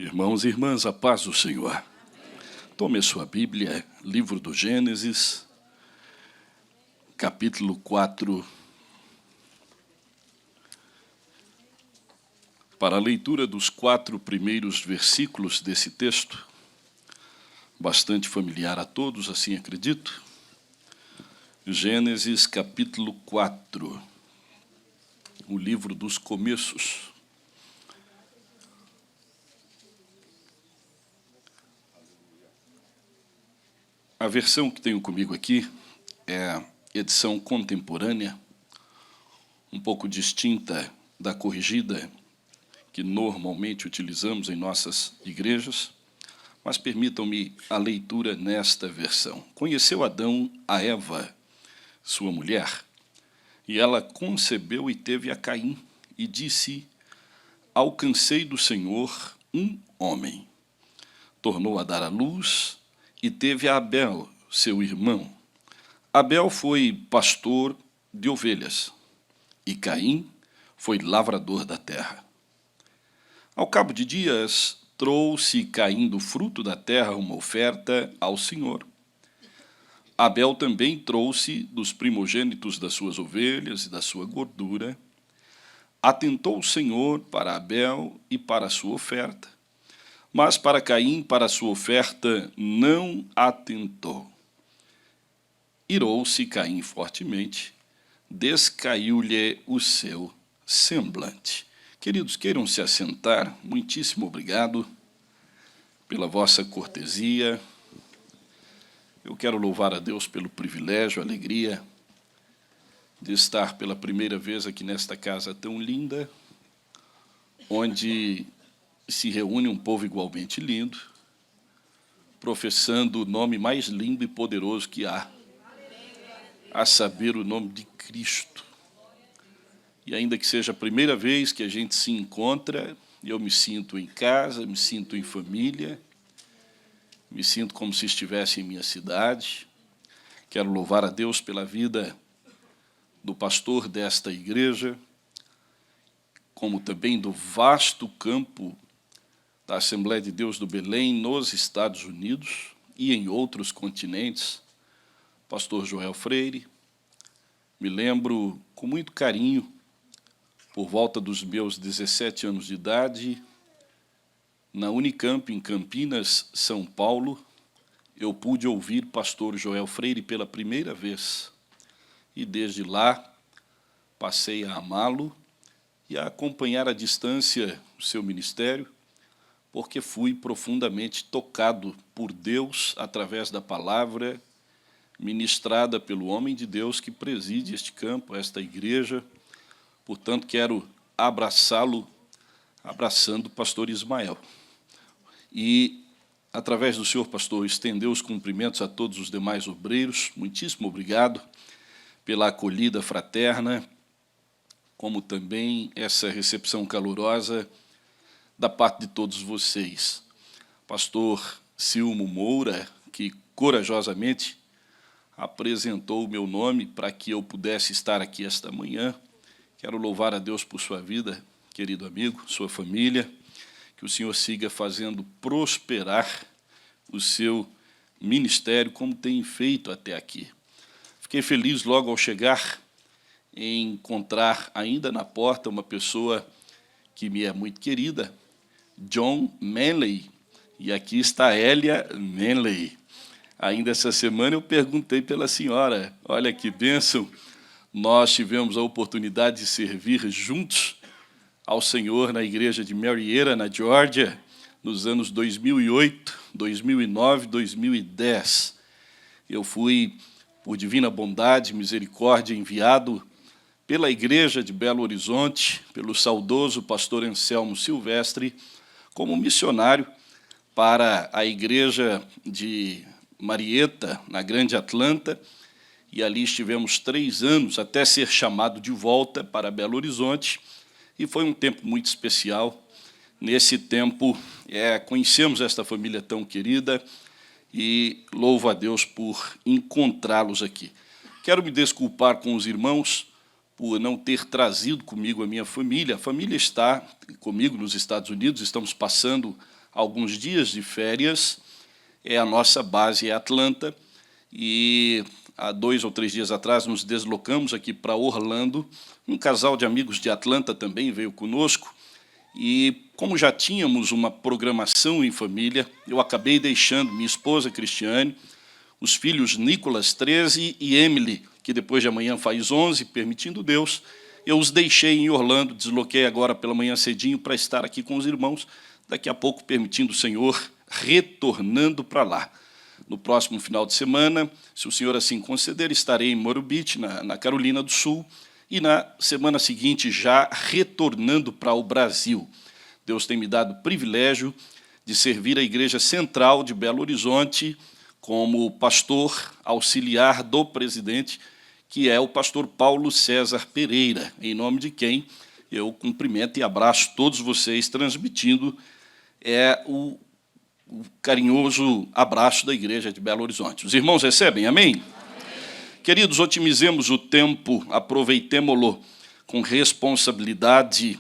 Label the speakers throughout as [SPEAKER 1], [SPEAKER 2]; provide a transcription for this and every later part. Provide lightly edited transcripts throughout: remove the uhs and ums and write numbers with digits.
[SPEAKER 1] Irmãos e irmãs, a paz do Senhor. Tome a sua Bíblia, livro do Gênesis, capítulo 4. Para a leitura dos 4 primeiros versículos desse texto, bastante familiar a todos, assim acredito. Gênesis, capítulo 4, o livro dos começos. A versão que tenho comigo aqui é a edição contemporânea, um pouco distinta da corrigida que normalmente utilizamos em nossas igrejas, mas permitam-me a leitura nesta versão. Conheceu Adão a Eva, sua mulher, e ela concebeu e teve a Caim, e disse: alcancei do Senhor um homem. Tornou a dar à luz, e teve a Abel, seu irmão. Abel foi pastor de ovelhas, e Caim foi lavrador da terra. Ao cabo de dias, trouxe Caim do fruto da terra uma oferta ao Senhor. Abel também trouxe dos primogênitos das suas ovelhas e da sua gordura. Atentou o Senhor para Abel e para a sua oferta, mas para Caim, para a sua oferta, não atentou. Irou-se Caim fortemente, descaiu-lhe o seu semblante. Queridos, queiram se assentar, muitíssimo obrigado pela vossa cortesia. Eu quero louvar a Deus pelo privilégio, a alegria de estar pela primeira vez aqui nesta casa tão linda, onde se reúne um povo igualmente lindo, professando o nome mais lindo e poderoso que há, a saber, o nome de Cristo. E ainda que seja a primeira vez que a gente se encontra, eu me sinto em casa, me sinto em família, me sinto como se estivesse em minha cidade. Quero louvar a Deus pela vida do pastor desta igreja, como também do vasto campo da Assembleia de Deus do Belém, nos Estados Unidos e em outros continentes, pastor Joel Freire. Me lembro com muito carinho, por volta dos meus 17 anos de idade, na Unicamp, em Campinas, São Paulo, eu pude ouvir pastor Joel Freire pela primeira vez. E desde lá, passei a amá-lo e a acompanhar à distância o seu ministério, porque fui profundamente tocado por Deus através da palavra ministrada pelo homem de Deus que preside este campo, esta igreja. Portanto, quero abraçá-lo, abraçando o pastor Ismael. E, através do senhor pastor, estender os cumprimentos a todos os demais obreiros. Muitíssimo obrigado pela acolhida fraterna, como também essa recepção calorosa da parte de todos vocês. Pastor Silmo Moura, que corajosamente apresentou o meu nome para que eu pudesse estar aqui esta manhã. Quero louvar a Deus por sua vida, querido amigo, sua família, que o Senhor siga fazendo prosperar o seu ministério, como tem feito até aqui. Fiquei feliz logo ao chegar em encontrar ainda na porta uma pessoa que me é muito querida, John Manley, e aqui está Elia Manley. Ainda essa semana eu perguntei pela senhora, olha que bênção, nós tivemos a oportunidade de servir juntos ao Senhor na igreja de Marietta, na Geórgia, nos anos 2008, 2009, 2010. Eu fui, por divina bondade, misericórdia, enviado pela igreja de Belo Horizonte, pelo saudoso pastor Anselmo Silvestre, como missionário para a igreja de Marietta, na Grande Atlanta, e ali estivemos 3 anos até ser chamado de volta para Belo Horizonte, e foi um tempo muito especial. Nesse tempo, conhecemos esta família tão querida e louvo a Deus por encontrá-los aqui. Quero me desculpar com os irmãos por não ter trazido comigo a minha família. A família está comigo nos Estados Unidos, estamos passando alguns dias de férias. A nossa base é Atlanta, e há 2 ou 3 dias atrás nos deslocamos aqui para Orlando. Um casal de amigos de Atlanta também veio conosco, e como já tínhamos uma programação em família, eu acabei deixando minha esposa Cristiane, os filhos Nicolas, 13, e Emily, que depois de amanhã faz 11, permitindo Deus. Eu os deixei em Orlando, desloquei agora pela manhã cedinho para estar aqui com os irmãos, daqui a pouco, permitindo o Senhor, retornando para lá. No próximo final de semana, se o Senhor assim conceder, estarei em Myrtle Beach, na Carolina do Sul, e na semana seguinte já retornando para o Brasil. Deus tem me dado o privilégio de servir a Igreja Central de Belo Horizonte como pastor auxiliar do presidente, que é o pastor Paulo César Pereira, em nome de quem eu cumprimento e abraço todos vocês, transmitindo o carinhoso abraço da Igreja de Belo Horizonte. Os irmãos recebem, amém? Amém. Queridos, otimizemos o tempo, aproveitemo-lo com responsabilidade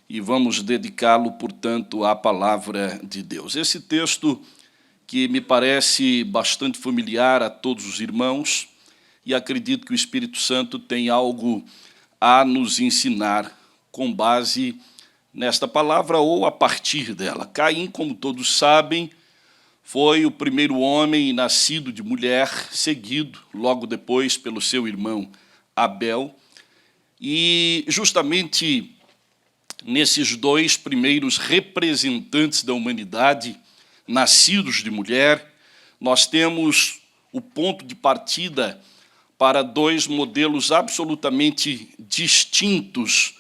[SPEAKER 1] e vamos dedicá-lo, portanto, à palavra de Deus. Esse texto que me parece bastante familiar a todos os irmãos, e acredito que o Espírito Santo tem algo a nos ensinar com base nesta palavra ou a partir dela. Caim, como todos sabem, foi o primeiro homem nascido de mulher, seguido logo depois pelo seu irmão Abel, e justamente nesses 2 primeiros representantes da humanidade, nascidos de mulher, nós temos o ponto de partida para 2 modelos absolutamente distintos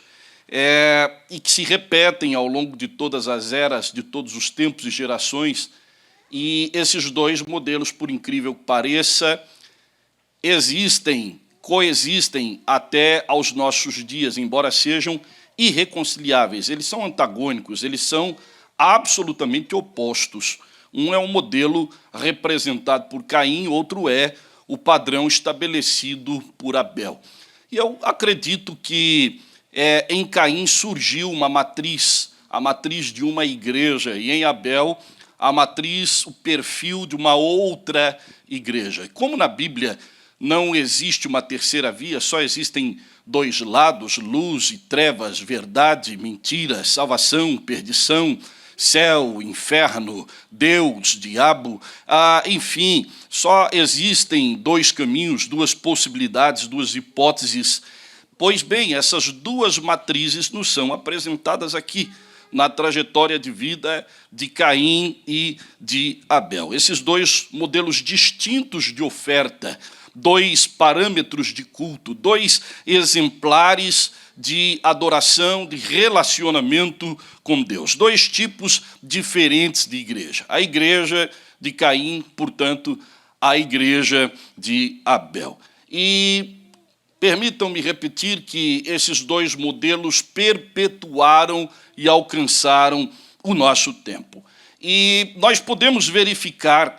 [SPEAKER 1] e que se repetem ao longo de todas as eras, de todos os tempos e gerações. E esses 2 modelos, por incrível que pareça, coexistem até aos nossos dias, embora sejam irreconciliáveis. Eles são antagônicos, eles são absolutamente opostos. Um é um modelo representado por Caim, outro é o padrão estabelecido por Abel. E eu acredito que em Caim surgiu uma matriz, a matriz de uma igreja, e em Abel a matriz, o perfil de uma outra igreja. Como na Bíblia não existe uma terceira via, só existem 2 lados, luz e trevas, verdade, mentira, salvação, perdição, céu, inferno, Deus, diabo, enfim, só existem 2 caminhos, 2 possibilidades, 2 hipóteses. Pois bem, essas 2 matrizes nos são apresentadas aqui, na trajetória de vida de Caim e de Abel. Esses 2 modelos distintos de oferta, 2 parâmetros de culto, 2 exemplares de adoração, de relacionamento com Deus. 2 tipos diferentes de igreja. A igreja de Caim, portanto, a igreja de Abel. E permitam-me repetir que esses 2 modelos perpetuaram e alcançaram o nosso tempo. E nós podemos verificar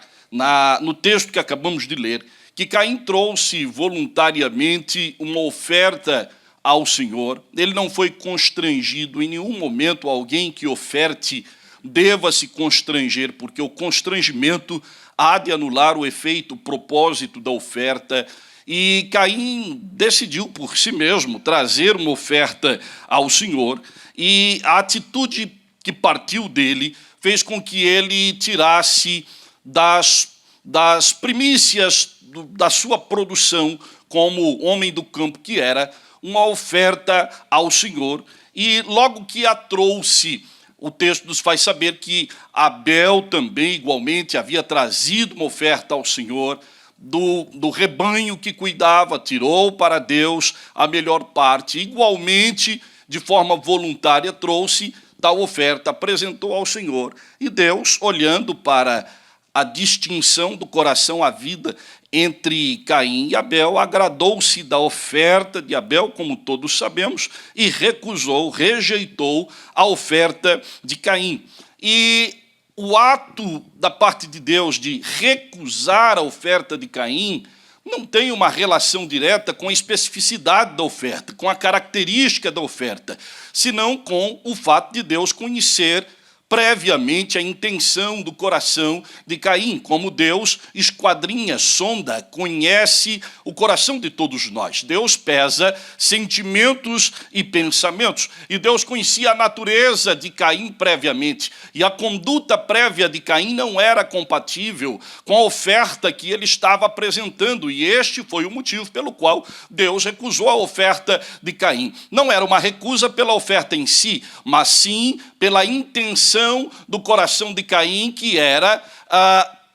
[SPEAKER 1] no texto que acabamos de ler que Caim trouxe voluntariamente uma oferta ao Senhor. Ele não foi constrangido em nenhum momento. Alguém que oferte deva se constranger, porque o constrangimento há de anular o efeito, o propósito da oferta. E Caim decidiu por si mesmo trazer uma oferta ao Senhor, e a atitude que partiu dele fez com que ele tirasse das primícias da sua produção, como homem do campo que era, uma oferta ao Senhor. E logo que a trouxe, o texto nos faz saber que Abel também, igualmente, havia trazido uma oferta ao Senhor, do rebanho que cuidava, tirou para Deus a melhor parte. Igualmente, de forma voluntária, trouxe tal oferta, apresentou ao Senhor. E Deus, olhando para a distinção do coração, a vida entre Caim e Abel, agradou-se da oferta de Abel, como todos sabemos, e rejeitou a oferta de Caim. E o ato da parte de Deus de recusar a oferta de Caim não tem uma relação direta com a especificidade da oferta, com a característica da oferta, senão com o fato de Deus conhecer previamente a intenção do coração de Caim, como Deus esquadrinha, sonda, conhece o coração de todos nós. Deus pesa sentimentos e pensamentos, e Deus conhecia a natureza de Caim previamente, e a conduta prévia de Caim não era compatível com a oferta que ele estava apresentando, e este foi o motivo pelo qual Deus recusou a oferta de Caim. Não era uma recusa pela oferta em si, mas sim pela intenção do coração de Caim, que era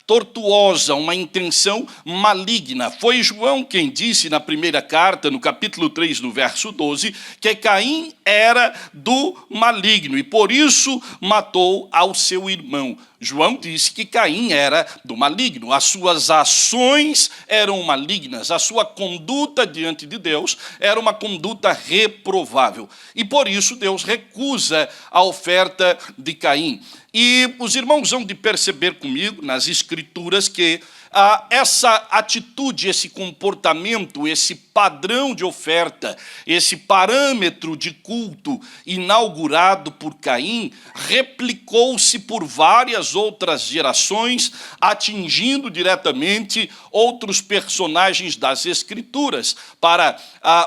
[SPEAKER 1] tortuosa, uma intenção maligna. Foi João quem disse na primeira carta, no capítulo 3, no verso 12, que Caim era do maligno e por isso matou ao seu irmão. João disse que Caim era do maligno, as suas ações eram malignas, a sua conduta diante de Deus era uma conduta reprovável. E por isso Deus recusa a oferta de Caim. E os irmãos vão de perceber comigo nas Escrituras que essa atitude, esse comportamento, esse padrão de oferta, esse parâmetro de culto inaugurado por Caim, replicou-se por várias outras gerações, atingindo diretamente outros personagens das Escrituras. Para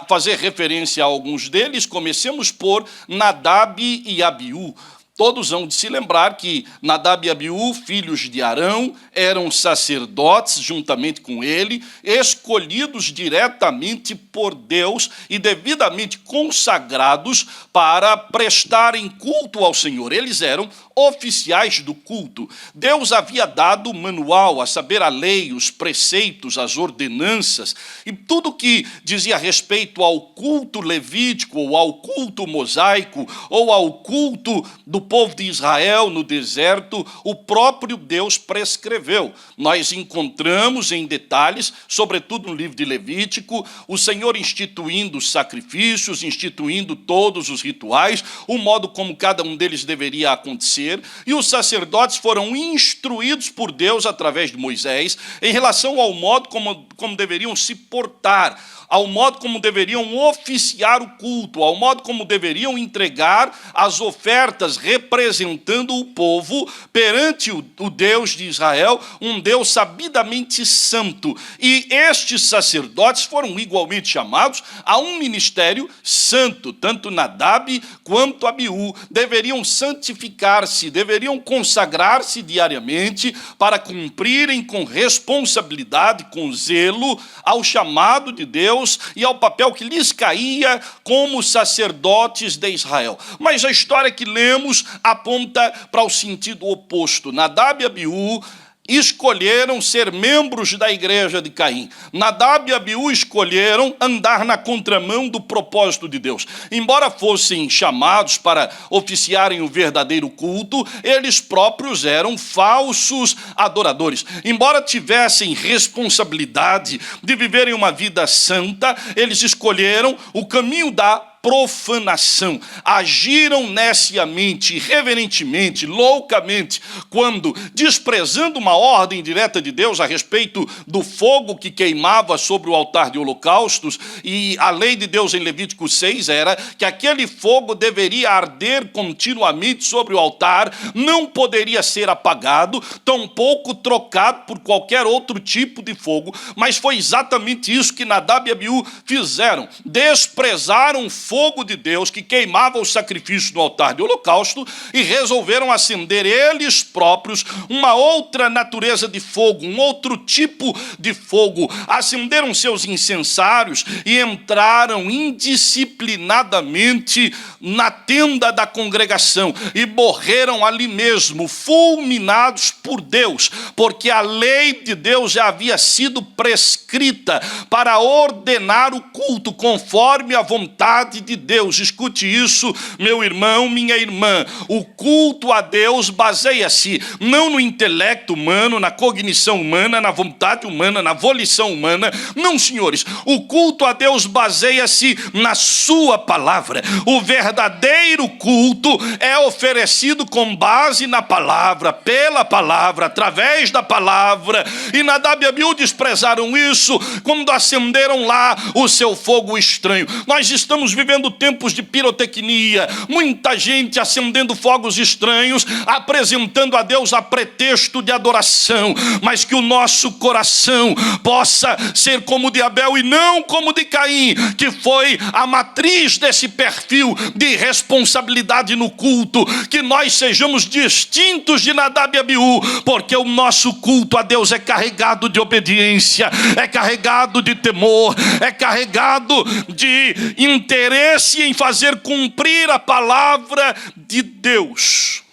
[SPEAKER 1] fazer referência a alguns deles, comecemos por Nadab e Abiú. Todos hão de se lembrar que Nadab e Abiú, filhos de Arão, eram sacerdotes juntamente com ele, escolhidos diretamente por Deus e devidamente consagrados para prestarem culto ao Senhor. Eles eram oficiais do culto. Deus havia dado o manual, a saber, a lei, os preceitos, as ordenanças, e tudo que dizia respeito ao culto levítico, ou ao culto mosaico, ou ao culto do povo de Israel no deserto, o próprio Deus prescreveu. Nós encontramos em detalhes, sobretudo no livro de Levítico, o Senhor instituindo os sacrifícios, instituindo todos os rituais, o modo como cada um deles deveria acontecer, e os sacerdotes foram instruídos por Deus através de Moisés em relação ao modo como deveriam se portar, ao modo como deveriam oficiar o culto, ao modo como deveriam entregar as ofertas, representando o povo perante o Deus de Israel, um Deus sabidamente santo. E estes sacerdotes foram igualmente chamados a um ministério santo, tanto Nadab quanto Abiú deveriam santificar-se, deveriam consagrar-se diariamente para cumprirem com responsabilidade, com zelo, ao chamado de Deus e ao papel que lhes caía como sacerdotes de Israel. Mas a história que lemos aponta para o sentido oposto. Nadab e Abiú escolheram ser membros da igreja de Caim. Nadab e Abiú escolheram andar na contramão do propósito de Deus. Embora fossem chamados para oficiarem o verdadeiro culto, eles próprios eram falsos adoradores. Embora tivessem responsabilidade de viverem uma vida santa, eles escolheram o caminho da profanação, agiram neciamente, irreverentemente, loucamente, quando, desprezando uma ordem direta de Deus a respeito do fogo que queimava sobre o altar de holocaustos, e a lei de Deus em Levítico 6 era que aquele fogo deveria arder continuamente sobre o altar, não poderia ser apagado, tampouco trocado por qualquer outro tipo de fogo, mas foi exatamente isso que Nadab e Abiú fizeram, desprezaram fogo de Deus que queimava os sacrifícios no altar de holocausto e resolveram acender eles próprios uma outra natureza de fogo, um outro tipo de fogo. Acenderam seus incensários e entraram indisciplinadamente na tenda da congregação e morreram ali mesmo, fulminados por Deus, porque a lei de Deus já havia sido prescrita para ordenar o culto conforme a vontade de Deus. Escute isso, meu irmão, minha irmã. O culto a Deus baseia-se não no intelecto humano, na cognição humana, na vontade humana, na volição humana. Não, senhores. O culto a Deus baseia-se na sua palavra. O verdadeiro culto é oferecido com base na palavra, pela palavra, através da palavra. E Nadab e Abiú desprezaram isso quando acenderam lá o seu fogo estranho. Nós estamos vivendo vivendo tempos de pirotecnia, muita gente acendendo fogos estranhos, apresentando a Deus a pretexto de adoração, mas que o nosso coração possa ser como o de Abel e não como o de Caim, que foi a matriz desse perfil de responsabilidade no culto, que nós sejamos distintos de Nadab e Abiú, porque o nosso culto a Deus é carregado de obediência, é carregado de temor, é carregado de interesse em fazer cumprir a palavra de Deus.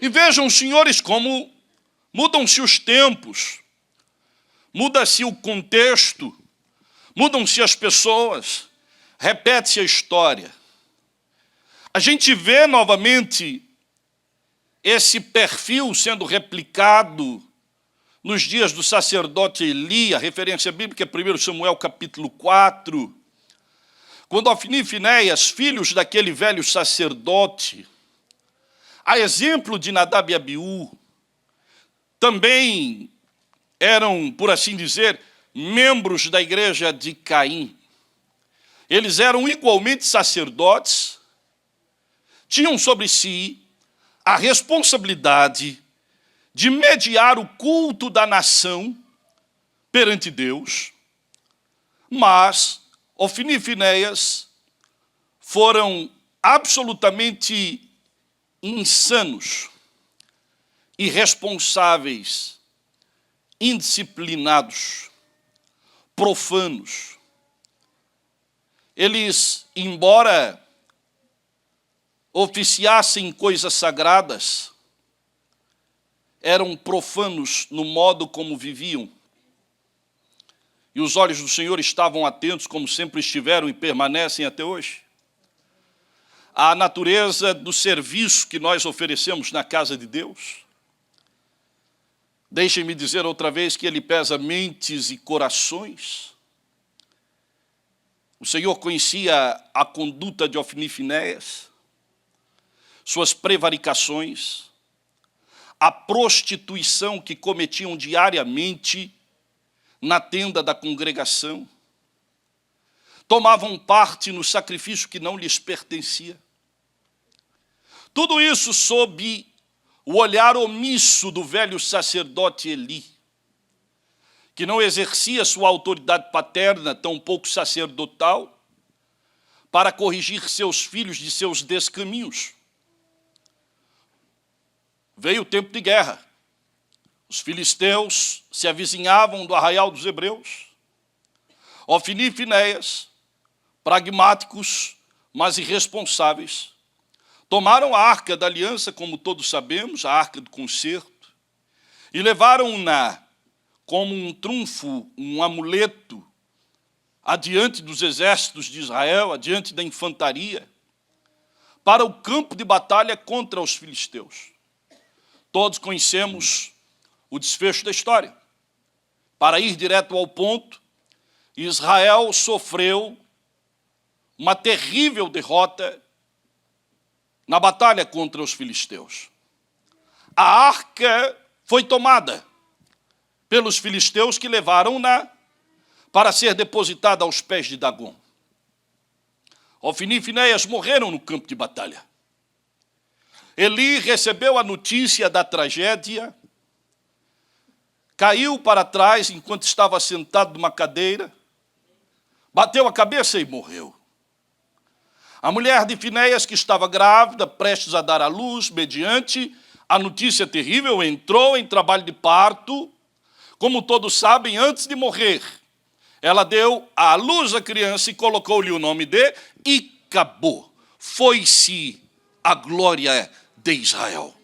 [SPEAKER 1] E vejam, senhores, como mudam-se os tempos, muda-se o contexto, mudam-se as pessoas, repete-se a história. A gente vê novamente esse perfil sendo replicado nos dias do sacerdote Eli. A referência bíblica é 1 Samuel capítulo 4, quando Ofni e Finéias, filhos daquele velho sacerdote, a exemplo de Nadab e Abiú, também eram, por assim dizer, membros da igreja de Caim. Eles eram igualmente sacerdotes, tinham sobre si a responsabilidade de mediar o culto da nação perante Deus, mas Ofni e Finéias foram absolutamente insanos, irresponsáveis, indisciplinados, profanos. Eles, embora oficiassem coisas sagradas, eram profanos no modo como viviam. E os olhos do Senhor estavam atentos, como sempre estiveram e permanecem até hoje, à natureza do serviço que nós oferecemos na casa de Deus. Deixem-me dizer outra vez que Ele pesa mentes e corações. O Senhor conhecia a conduta de Ofni e Finéias, suas prevaricações, a prostituição que cometiam diariamente na tenda da congregação, tomavam parte no sacrifício que não lhes pertencia. Tudo isso sob o olhar omisso do velho sacerdote Eli, que não exercia sua autoridade paterna, tampouco sacerdotal, para corrigir seus filhos de seus descaminhos. Veio o tempo de guerra. Os filisteus se avizinhavam do arraial dos hebreus. Ofni e Finéias, pragmáticos, mas irresponsáveis, tomaram a arca da aliança, como todos sabemos, a arca do concerto, e levaram-na como um trunfo, um amuleto, adiante dos exércitos de Israel, adiante da infantaria, para o campo de batalha contra os filisteus. Todos conhecemos o desfecho da história. Para ir direto ao ponto, Israel sofreu uma terrível derrota na batalha contra os filisteus. A arca foi tomada pelos filisteus, que levaram-na para ser depositada aos pés de Dagom. Ofni e Finéias morreram no campo de batalha. Eli recebeu a notícia da tragédia, caiu para trás enquanto estava sentado numa cadeira, bateu a cabeça e morreu. A mulher de Finéias, que estava grávida, prestes a dar à luz, mediante a notícia terrível, entrou em trabalho de parto. Como todos sabem, antes de morrer, ela deu à luz a criança e colocou-lhe o nome de Icabô. Foi-se a glória de Israel.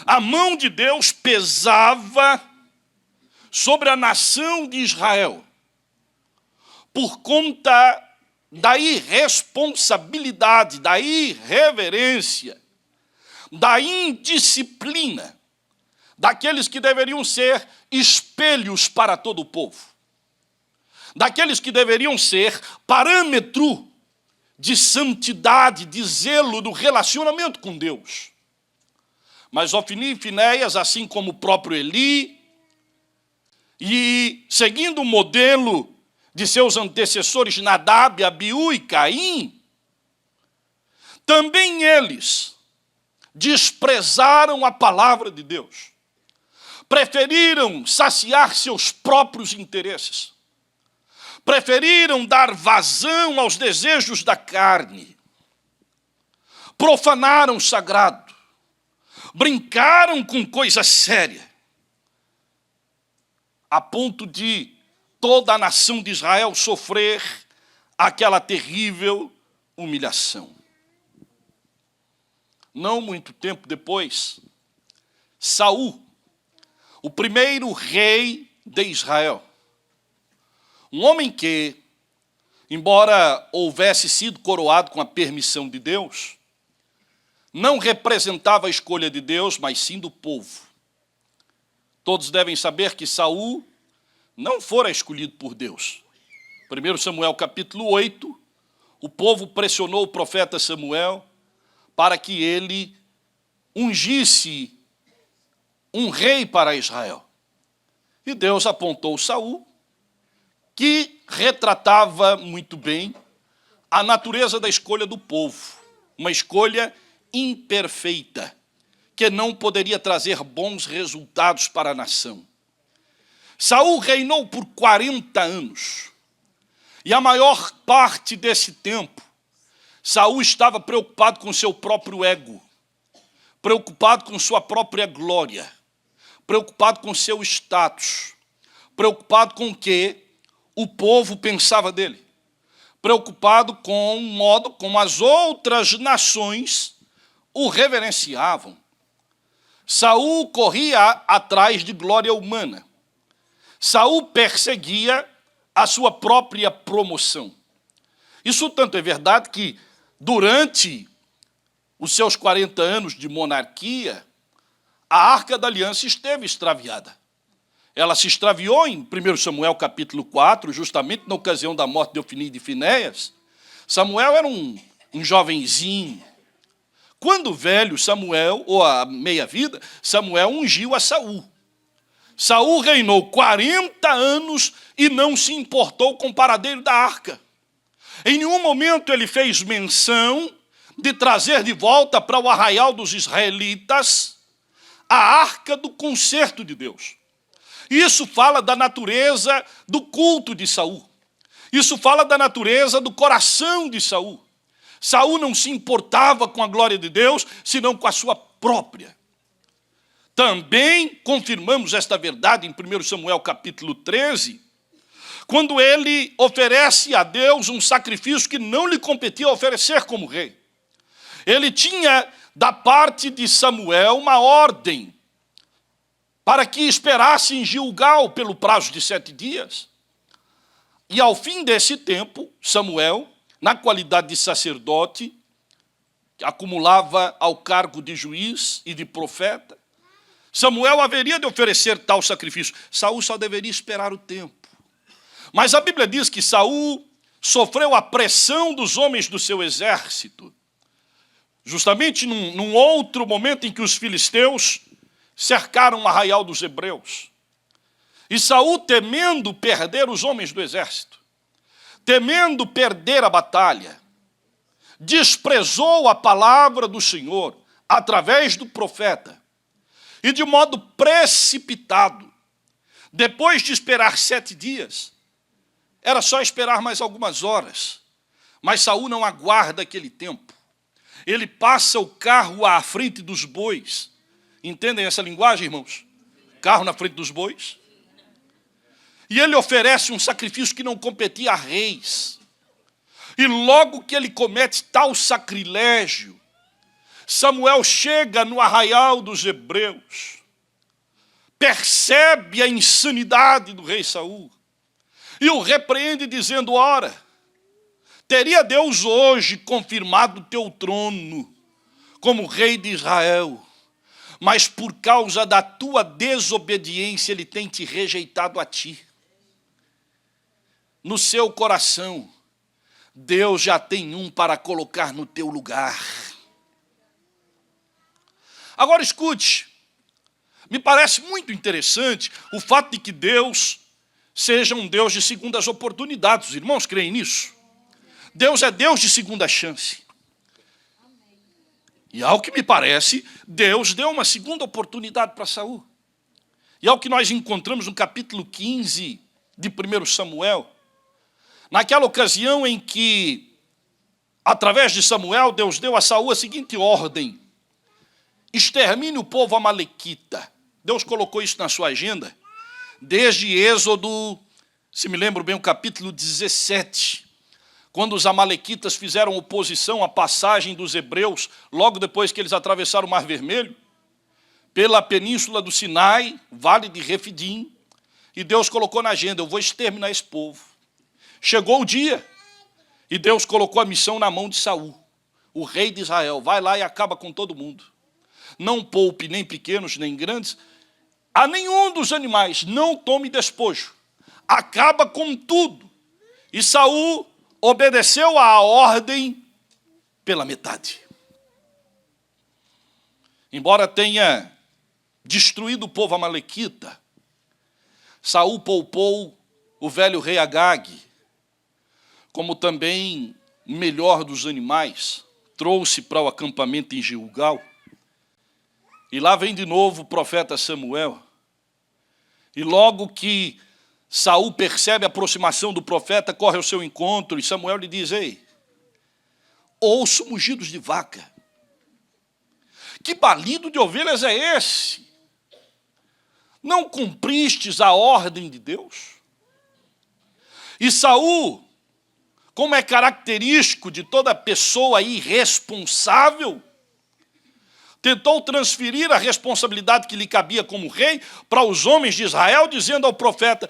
[SPEAKER 1] A mão de Deus pesava sobre a nação de Israel por conta da irresponsabilidade, da irreverência, da indisciplina daqueles que deveriam ser espelhos para todo o povo, daqueles que deveriam ser parâmetro de santidade, de zelo, do relacionamento com Deus. Mas Ofni e Finéias, assim como o próprio Eli, e seguindo o modelo de seus antecessores Nadab, Abiú e Caim, também eles desprezaram a palavra de Deus, preferiram saciar seus próprios interesses, preferiram dar vazão aos desejos da carne, profanaram o sagrado, brincaram com coisa séria, a ponto de toda a nação de Israel sofrer aquela terrível humilhação. Não muito tempo depois, Saul, o primeiro rei de Israel, um homem que, embora houvesse sido coroado com a permissão de Deus, não representava a escolha de Deus, mas sim do povo. Todos devem saber que Saul não fora escolhido por Deus. 1 Samuel capítulo 8, o povo pressionou o profeta Samuel para que ele ungisse um rei para Israel. E Deus apontou Saul, que retratava muito bem a natureza da escolha do povo, uma escolha imperfeita, que não poderia trazer bons resultados para a nação. Saul reinou por 40 anos, e a maior parte desse tempo, Saul estava preocupado com seu próprio ego, preocupado com sua própria glória, preocupado com seu status, preocupado com o que o povo pensava dele, preocupado com o modo como as outras nações o reverenciavam. Saul corria atrás de glória humana. Saul perseguia a sua própria promoção. Isso tanto é verdade que, durante os seus 40 anos de monarquia, a Arca da Aliança esteve extraviada. Ela se extraviou em 1 Samuel capítulo 4, justamente na ocasião da morte de Ofni e de Finéias. Samuel era um jovenzinho. Quando velho, Samuel, ou a meia-vida, Samuel ungiu a Saul. Saul reinou 40 anos e não se importou com o paradeiro da arca. Em nenhum momento ele fez menção de trazer de volta para o arraial dos israelitas a arca do concerto de Deus. Isso fala da natureza do culto de Saul. Isso fala da natureza do coração de Saul. Saul não se importava com a glória de Deus, senão com a sua própria. Também confirmamos esta verdade em 1 Samuel capítulo 13, quando ele oferece a Deus um sacrifício que não lhe competia oferecer como rei. Ele tinha, da parte de Samuel, uma ordem para que esperasse em Gilgal pelo prazo de 7 dias. E ao fim desse tempo, Samuel, na qualidade de sacerdote, acumulava ao cargo de juiz e de profeta, Samuel haveria de oferecer tal sacrifício. Saul só deveria esperar o tempo. Mas a Bíblia diz que Saul sofreu a pressão dos homens do seu exército, justamente num outro momento em que os filisteus cercaram o arraial dos hebreus. E Saul, temendo perder os homens do exército, temendo perder a batalha, desprezou a palavra do Senhor através do profeta, e de modo precipitado, depois de esperar 7 dias, era só esperar mais algumas horas, mas Saul não aguarda aquele tempo. Ele passa o carro à frente dos bois. Entendem essa linguagem, irmãos? Carro na frente dos bois. E ele oferece um sacrifício que não competia a reis. E logo que ele comete tal sacrilégio, Samuel chega no arraial dos hebreus, percebe a insanidade do rei Saul e o repreende dizendo: ora, teria Deus hoje confirmado o teu trono como rei de Israel, mas por causa da tua desobediência ele tem te rejeitado a ti. No seu coração, Deus já tem um para colocar no teu lugar. Agora escute, me parece muito interessante o fato de que Deus seja um Deus de segundas oportunidades. Os irmãos creem nisso? Deus é Deus de segunda chance. E ao que me parece, Deus deu uma segunda oportunidade para Saul. E ao que nós encontramos no capítulo 15 de 1 Samuel, naquela ocasião em que, através de Samuel, Deus deu a Saul a seguinte ordem: extermine o povo amalequita. Deus colocou isso na sua agenda, desde Êxodo, se me lembro bem, o capítulo 17, quando os amalequitas fizeram oposição à passagem dos hebreus, logo depois que eles atravessaram o Mar Vermelho, pela península do Sinai, vale de Refidim, e Deus colocou na agenda: eu vou exterminar esse povo. Chegou o dia, e Deus colocou a missão na mão de Saul, o rei de Israel. Vai lá e acaba com todo mundo. Não poupe nem pequenos, nem grandes, a nenhum dos animais, não tome despojo. Acaba com tudo. E Saul obedeceu à ordem pela metade. Embora tenha destruído o povo amalequita, Saul poupou o velho rei Agag, como também o melhor dos animais, trouxe para o acampamento em Gilgal. E lá vem de novo o profeta Samuel. E logo que Saul percebe a aproximação do profeta, corre ao seu encontro, e Samuel lhe diz: ei, ouço mugidos de vaca. Que balido de ovelhas é esse? Não cumpristes a ordem de Deus? E Saul, como é característico de toda pessoa irresponsável, tentou transferir a responsabilidade que lhe cabia como rei para os homens de Israel, dizendo ao profeta: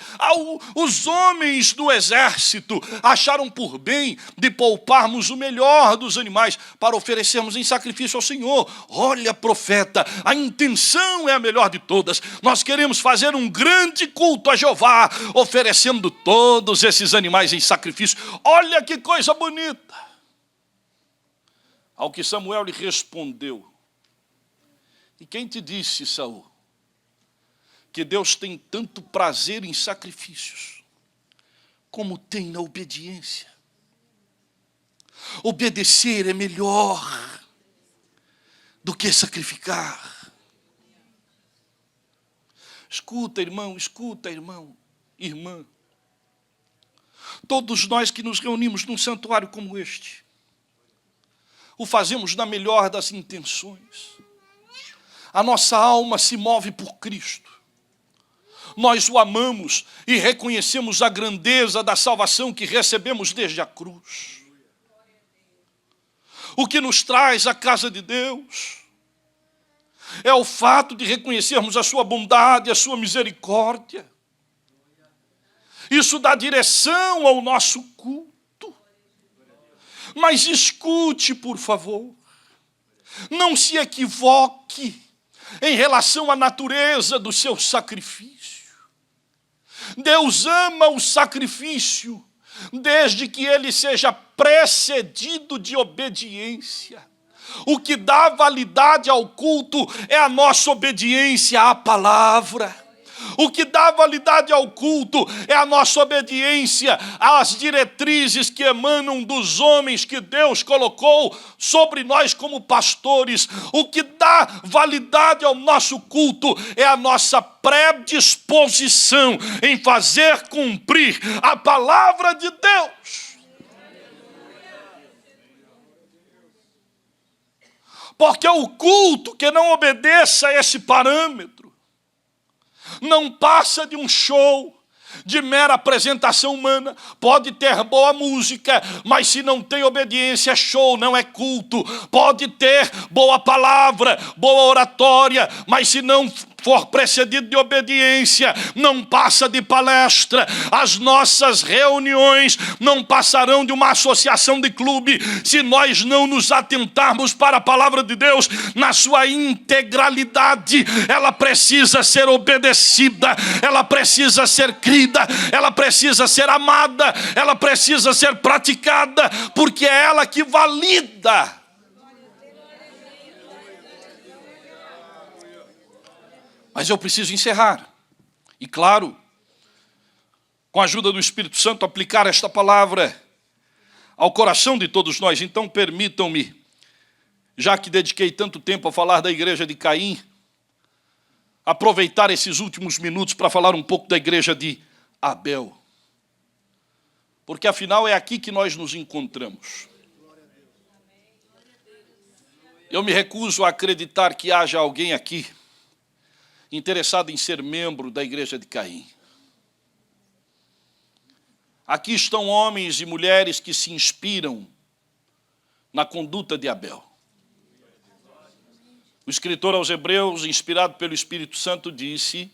[SPEAKER 1] os homens do exército acharam por bem de pouparmos o melhor dos animais para oferecermos em sacrifício ao Senhor. Olha, profeta, a intenção é a melhor de todas. Nós queremos fazer um grande culto a Jeová, oferecendo todos esses animais em sacrifício. Olha que coisa bonita. Ao que Samuel lhe respondeu: e quem te disse, Saul, que Deus tem tanto prazer em sacrifícios, como tem na obediência? Obedecer é melhor do que sacrificar. Escuta, irmão, irmã. Todos nós que nos reunimos num santuário como este, o fazemos na melhor das intenções. A nossa alma se move por Cristo. Nós o amamos e reconhecemos a grandeza da salvação que recebemos desde a cruz. O que nos traz à casa de Deus é o fato de reconhecermos a sua bondade, a sua misericórdia. Isso dá direção ao nosso culto. Mas escute, por favor, não se equivoque em relação à natureza do seu sacrifício. Deus ama o sacrifício, desde que ele seja precedido de obediência. O que dá validade ao culto é a nossa obediência à palavra. O que dá validade ao culto é a nossa obediência às diretrizes que emanam dos homens que Deus colocou sobre nós como pastores. O que dá validade ao nosso culto é a nossa predisposição em fazer cumprir a palavra de Deus. Porque o culto que não obedeça a esse parâmetro não passa de um show, de mera apresentação humana. Pode ter boa música, mas se não tem obediência, é show, não é culto. Pode ter boa palavra, boa oratória, mas se não for precedido de obediência, não passa de palestra. As nossas reuniões não passarão de uma associação de clube se nós não nos atentarmos para a palavra de Deus na sua integralidade. Ela precisa ser obedecida, ela precisa ser crida, ela precisa ser amada, ela precisa ser praticada, porque é ela que valida. Mas eu preciso encerrar. E claro, com a ajuda do Espírito Santo, aplicar esta palavra ao coração de todos nós. Então, permitam-me, já que dediquei tanto tempo a falar da igreja de Caim, aproveitar esses últimos minutos para falar um pouco da igreja de Abel. Porque, afinal, é aqui que nós nos encontramos. Eu me recuso a acreditar que haja alguém aqui interessado em ser membro da igreja de Caim. Aqui estão homens e mulheres que se inspiram na conduta de Abel. O escritor aos Hebreus, inspirado pelo Espírito Santo, disse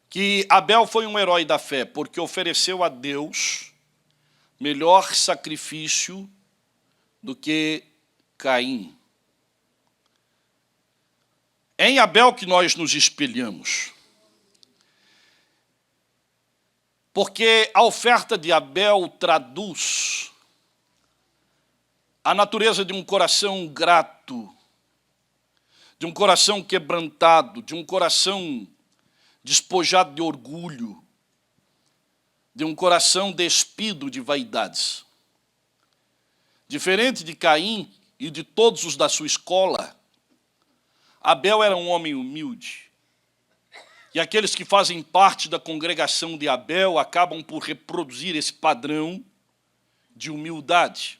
[SPEAKER 1] que Abel foi um herói da fé, porque ofereceu a Deus melhor sacrifício do que Caim. É em Abel que nós nos espelhamos. Porque a oferta de Abel traduz a natureza de um coração grato, de um coração quebrantado, de um coração despojado de orgulho, de um coração despido de vaidades. Diferente de Caim e de todos os da sua escola, Abel era um homem humilde. E aqueles que fazem parte da congregação de Abel acabam por reproduzir esse padrão de humildade.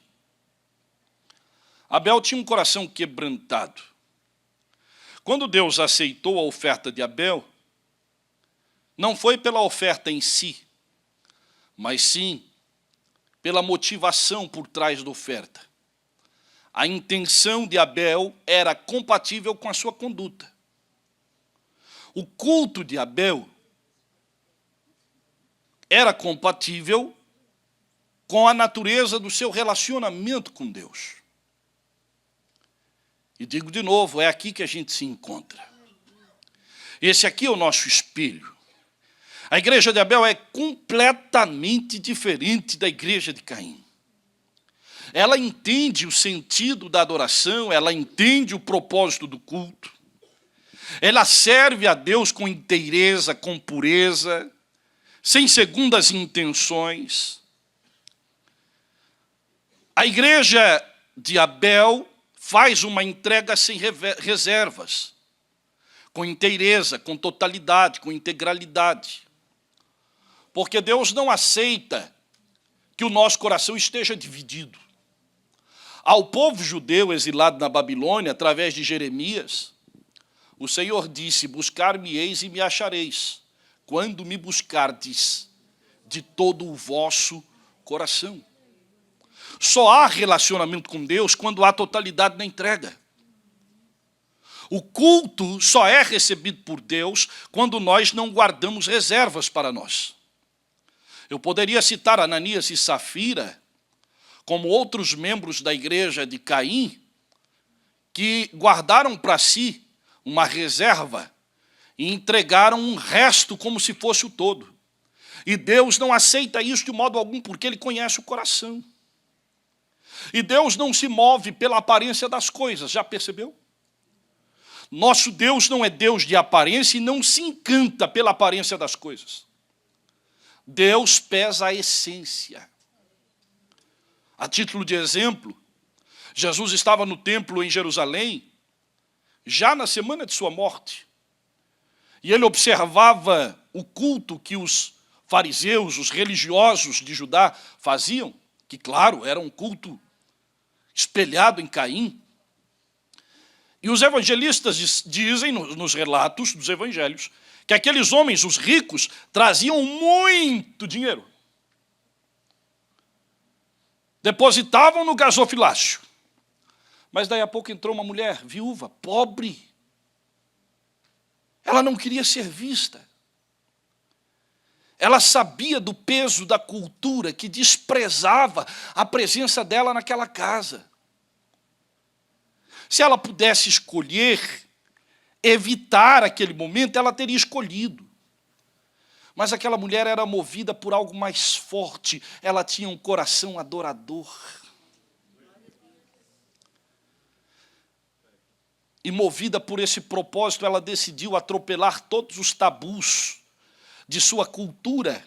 [SPEAKER 1] Abel tinha um coração quebrantado. Quando Deus aceitou a oferta de Abel, não foi pela oferta em si, mas sim pela motivação por trás da oferta. A intenção de Abel era compatível com a sua conduta. O culto de Abel era compatível com a natureza do seu relacionamento com Deus. E digo de novo, é aqui que a gente se encontra. Esse aqui é o nosso espelho. A igreja de Abel é completamente diferente da igreja de Caim. Ela entende o sentido da adoração, ela entende o propósito do culto. Ela serve a Deus com inteireza, com pureza, sem segundas intenções. A igreja de Abel faz uma entrega sem reservas, com inteireza, com totalidade, com integralidade. Porque Deus não aceita que o nosso coração esteja dividido. Ao povo judeu exilado na Babilônia, através de Jeremias, o Senhor disse, buscar-me-eis e me achareis, quando me buscardes de todo o vosso coração. Só há relacionamento com Deus quando há totalidade na entrega. O culto só é recebido por Deus quando nós não guardamos reservas para nós. Eu poderia citar Ananias e Safira, como outros membros da igreja de Caim, que guardaram para si uma reserva e entregaram um resto como se fosse o todo. E Deus não aceita isso de modo algum, porque Ele conhece o coração. E Deus não se move pela aparência das coisas, já percebeu? Nosso Deus não é Deus de aparência e não se encanta pela aparência das coisas. Deus pesa a essência. A título de exemplo, Jesus estava no templo em Jerusalém, já na semana de sua morte, e ele observava o culto que os fariseus, os religiosos de Judá faziam, que, claro, era um culto espelhado em Caim. E os evangelistas dizem, nos relatos dos evangelhos, que aqueles homens, os ricos, traziam muito dinheiro. Depositavam no gasofilácio. Mas daí a pouco entrou uma mulher viúva, pobre. Ela não queria ser vista. Ela sabia do peso da cultura que desprezava a presença dela naquela casa. Se ela pudesse escolher evitar aquele momento, ela teria escolhido. Mas aquela mulher era movida por algo mais forte. Ela tinha um coração adorador. E movida por esse propósito, ela decidiu atropelar todos os tabus de sua cultura.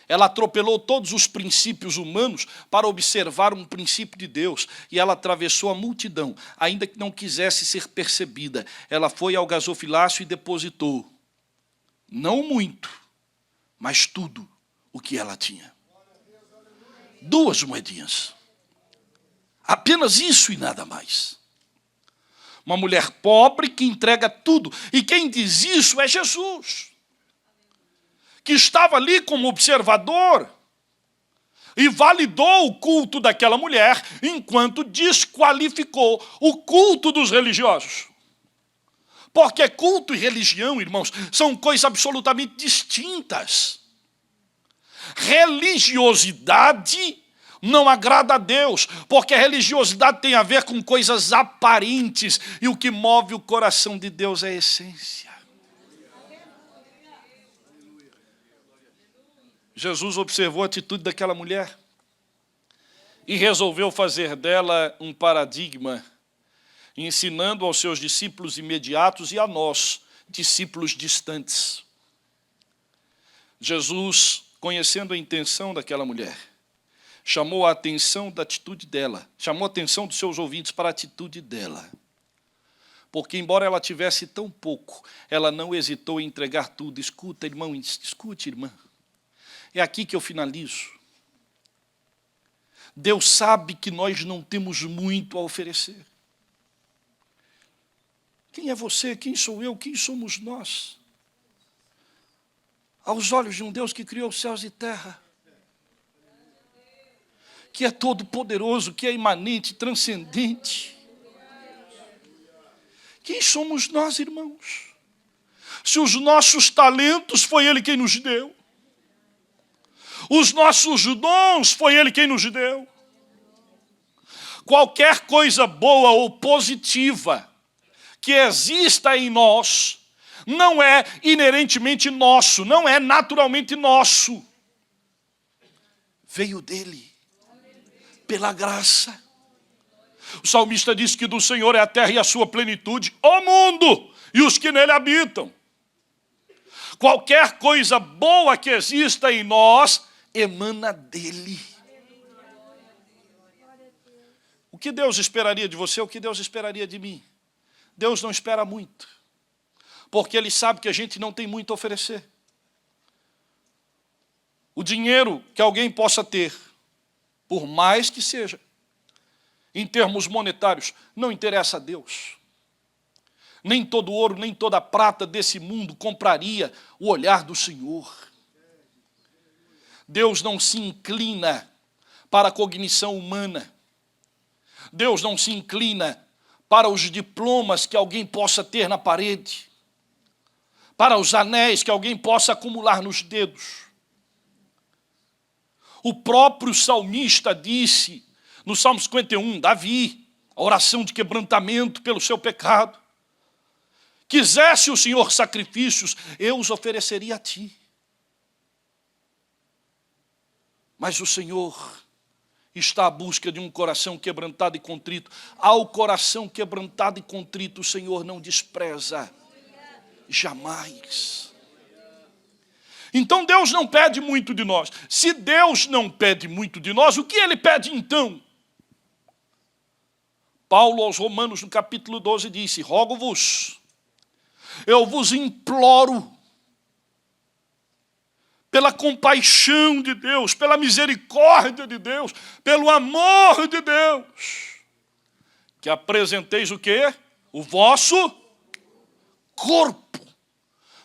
[SPEAKER 1] Ela atropelou todos os princípios humanos para observar um princípio de Deus. E ela atravessou a multidão, ainda que não quisesse ser percebida. Ela foi ao gasofilácio e depositou, não muito, mas tudo o que ela tinha. 2 moedinhas. Apenas isso e nada mais. Uma mulher pobre que entrega tudo. E quem diz isso é Jesus, que estava ali como observador e validou o culto daquela mulher, enquanto desqualificou o culto dos religiosos. Porque culto e religião, irmãos, são coisas absolutamente distintas. Religiosidade não agrada a Deus, porque a religiosidade tem a ver com coisas aparentes, e o que move o coração de Deus é a essência. Jesus observou a atitude daquela mulher e resolveu fazer dela um paradigma, ensinando aos seus discípulos imediatos e a nós, discípulos distantes. Jesus, conhecendo a intenção daquela mulher, chamou a atenção da atitude dela, chamou a atenção dos seus ouvintes para a atitude dela. Porque, embora ela tivesse tão pouco, ela não hesitou em entregar tudo. Escuta, irmão, escute, irmã. É aqui que eu finalizo. Deus sabe que nós não temos muito a oferecer. Quem é você? Quem sou eu? Quem somos nós? Aos olhos de um Deus que criou os céus e terra, que é todo poderoso, que é imanente, transcendente. Quem somos nós, irmãos? Se os nossos talentos foi Ele quem nos deu, os nossos dons foi Ele quem nos deu. Qualquer coisa boa ou positiva que exista em nós não é inerentemente nosso, não é naturalmente nosso. Veio dele, pela graça. O salmista diz que do Senhor é a terra e a sua plenitude, o mundo e os que nele habitam. Qualquer coisa boa que exista em nós emana dele. O que Deus esperaria de você, o que Deus esperaria de mim? Deus não espera muito, porque Ele sabe que a gente não tem muito a oferecer. O dinheiro que alguém possa ter, por mais que seja, em termos monetários, não interessa a Deus. Nem todo ouro, nem toda prata desse mundo compraria o olhar do Senhor. Deus não se inclina para a cognição humana. Deus não se inclina para os diplomas que alguém possa ter na parede, para os anéis que alguém possa acumular nos dedos. O próprio salmista disse, no Salmo 51, Davi, a oração de quebrantamento pelo seu pecado: quisesse o Senhor sacrifícios, eu os ofereceria a ti. Mas o Senhor está à busca de um coração quebrantado e contrito. Ao coração quebrantado e contrito, o Senhor não despreza, jamais. Então Deus não pede muito de nós. Se Deus não pede muito de nós, o que Ele pede então? Paulo aos Romanos, no capítulo 12, disse: rogo-vos, eu vos imploro, pela compaixão de Deus, pela misericórdia de Deus, pelo amor de Deus, que apresenteis o quê? O vosso corpo.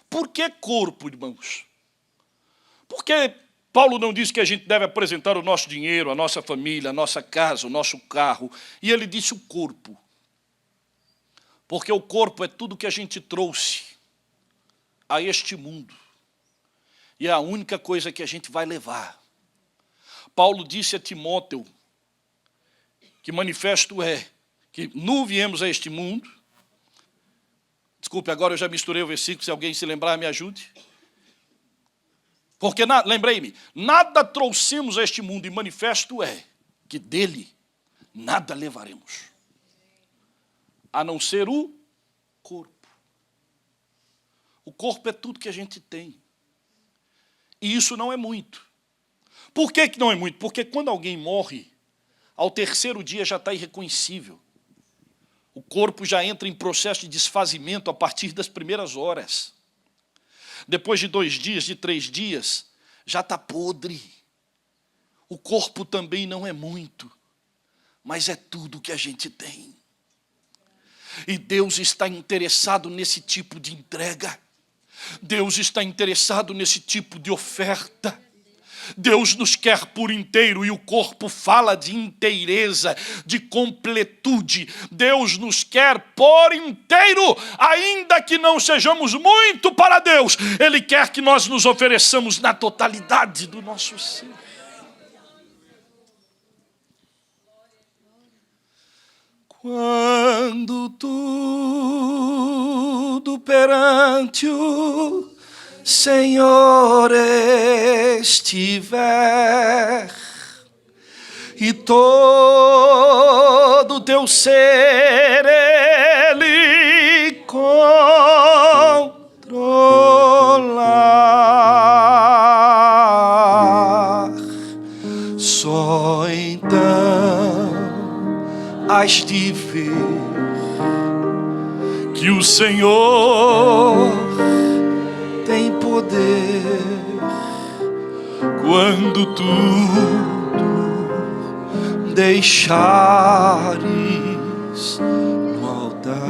[SPEAKER 1] Por que corpo, irmãos? Porque Paulo não disse que a gente deve apresentar o nosso dinheiro, a nossa família, a nossa casa, o nosso carro, e ele disse o corpo. Porque o corpo é tudo que a gente trouxe a este mundo. E é a única coisa que a gente vai levar. Paulo disse a Timóteo que manifesto é que nu viemos a este mundo. Desculpe, agora eu já misturei o versículo, se alguém se lembrar, me ajude. Porque, lembrei-me, nada trouxemos a este mundo, e manifesto é que dele nada levaremos, a não ser o corpo. O corpo é tudo que a gente tem. E isso não é muito. Por que que não é muito? Porque quando alguém morre, ao terceiro dia já está irreconhecível. O corpo já entra em processo de desfazimento a partir das primeiras horas. Depois de 2 dias, de 3 dias, já está podre. O corpo também não é muito, mas é tudo que a gente tem. E Deus está interessado nesse tipo de entrega. Deus está interessado nesse tipo de oferta. Deus nos quer por inteiro, e o corpo fala de inteireza, de completude. Deus nos quer por inteiro, ainda que não sejamos muito para Deus. Ele quer que nós nos ofereçamos na totalidade do nosso ser. Quando tudo perante o Senhor estiver, e todo teu ser Ele controlar, só então hás de ver que o Senhor tem poder quando tudo deixares no altar.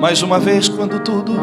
[SPEAKER 1] Mais uma vez, quando tudo